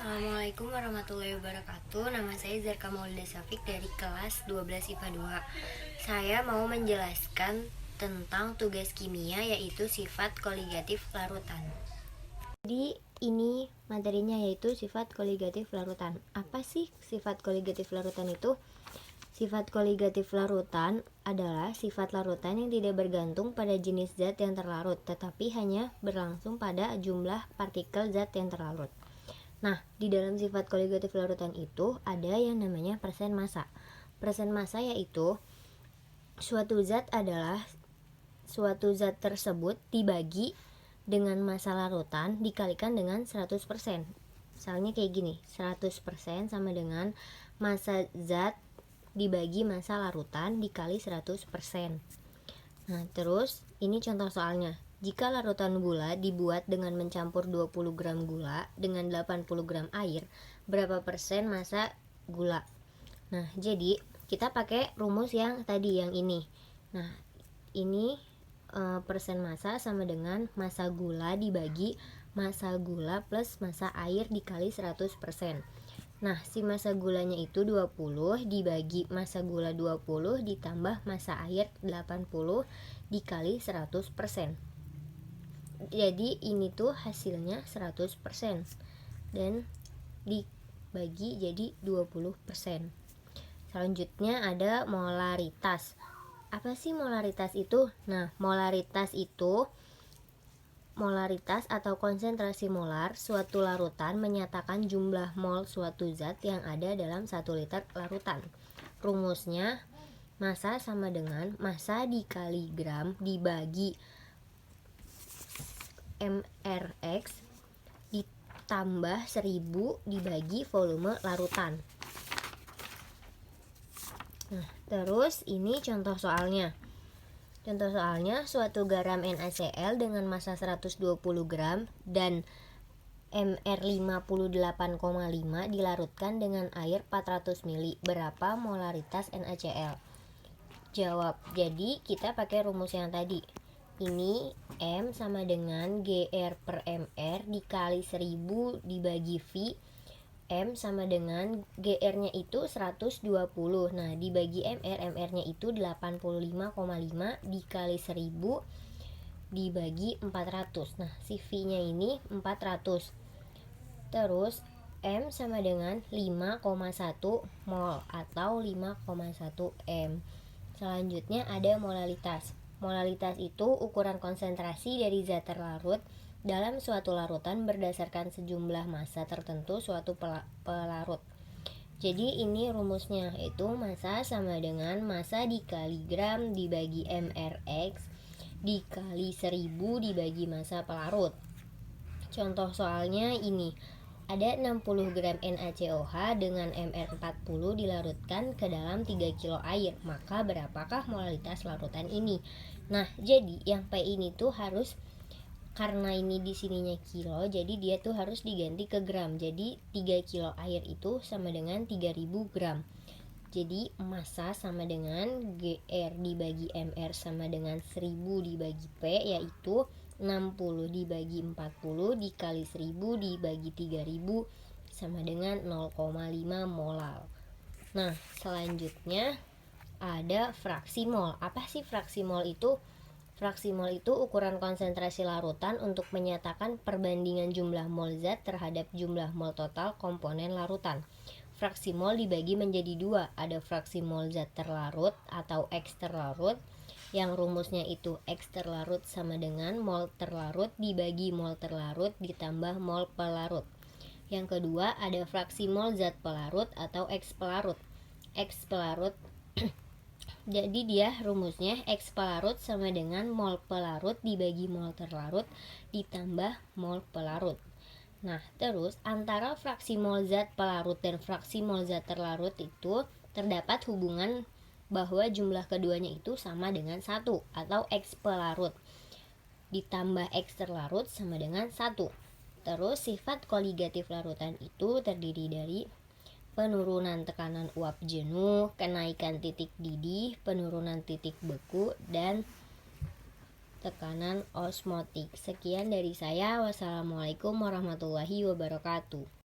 Assalamualaikum warahmatullahi wabarakatuh. Nama saya Zarka Maulida Syafiq dari kelas 12 IPA 2. Saya mau menjelaskan tentang tugas kimia, yaitu sifat koligatif larutan. Jadi ini materinya, yaitu sifat koligatif larutan. Apa sih sifat koligatif larutan itu? Sifat koligatif larutan adalah sifat larutan yang tidak bergantung pada jenis zat yang terlarut, tetapi hanya berlangsung pada jumlah partikel zat yang terlarut. Nah, di dalam sifat koligatif larutan itu ada yang namanya persen massa. Persen massa yaitu suatu zat tersebut dibagi dengan massa larutan dikalikan dengan 100%. Misalnya kayak gini, 100% sama dengan massa zat dibagi massa larutan dikali 100%. Nah, terus ini contoh soalnya. Jika larutan gula dibuat dengan mencampur 20 gram gula dengan 80 gram air, berapa persen massa gula? Nah, jadi kita pakai rumus yang tadi, yang ini. Nah, ini persen massa sama dengan massa gula dibagi massa gula plus massa air dikali 100%. Nah, si massa gulanya itu 20 dibagi massa gula 20 ditambah massa air 80 dikali 100%. Jadi ini tuh hasilnya 100% dan dibagi jadi 20%. Selanjutnya ada molaritas. Apa sih molaritas itu? Nah, molaritas atau konsentrasi molar suatu larutan menyatakan jumlah mol suatu zat yang ada dalam 1 liter larutan. Rumusnya massa sama dengan massa dikali gram dibagi mrx ditambah 1000 dibagi volume larutan. Nah, terus ini contoh soalnya. Contoh soalnya, suatu garam NaCl dengan massa 120 gram dan Mr 58,5 dilarutkan dengan air 400 ml. Berapa molaritas NaCl? Jawab. Jadi kita pakai rumus yang tadi. Ini M sama dengan Gr per Mr dikali 1000 dibagi V. M sama dengan GR-nya itu 120. Nah, dibagi MR-nya itu 85,5 dikali 1000 dibagi 400. Nah, si V-nya ini 400. Terus M sama dengan 5,1 mol atau 5,1 M. Selanjutnya ada molalitas. Molalitas itu ukuran konsentrasi dari zat terlarut dalam suatu larutan berdasarkan sejumlah massa tertentu suatu pelarut. Jadi ini rumusnya, yaitu massa sama dengan massa dikali gram dibagi mrx dikali 1000 dibagi massa pelarut. Contoh soalnya ini. Ada 60 gram NaCOH dengan Mr40 dilarutkan ke dalam 3 kilo air. Maka berapakah molalitas larutan ini? Nah, jadi yang P ini tuh harus, karena ini di sininya kilo, jadi dia tuh harus diganti ke gram. Jadi 3 kilo air itu sama dengan 3000 gram. Jadi massa sama dengan GR dibagi MR sama dengan 1000 dibagi P, yaitu 60 dibagi 40 dikali 1000 dibagi 3000 sama dengan 0,5 molal. Nah, selanjutnya ada fraksi mol. Apa sih fraksi mol itu? Fraksi mol itu ukuran konsentrasi larutan untuk menyatakan perbandingan jumlah mol zat terhadap jumlah mol total komponen larutan. Fraksi mol dibagi menjadi dua. Ada fraksi mol zat terlarut atau X terlarut, yang rumusnya itu X terlarut sama dengan mol terlarut dibagi mol terlarut ditambah mol pelarut. Yang kedua ada fraksi mol zat pelarut atau X pelarut. X pelarut jadi dia rumusnya X pelarut sama dengan mol pelarut dibagi mol terlarut ditambah mol pelarut. Nah, terus antara fraksi mol zat pelarut dan fraksi mol zat terlarut itu terdapat hubungan bahwa jumlah keduanya itu sama dengan 1 atau X pelarut ditambah X terlarut sama dengan 1. Terus sifat koligatif larutan itu terdiri dari penurunan tekanan uap jenuh, kenaikan titik didih, penurunan titik beku, dan tekanan osmotik. Sekian dari saya. Wassalamualaikum warahmatullahi wabarakatuh.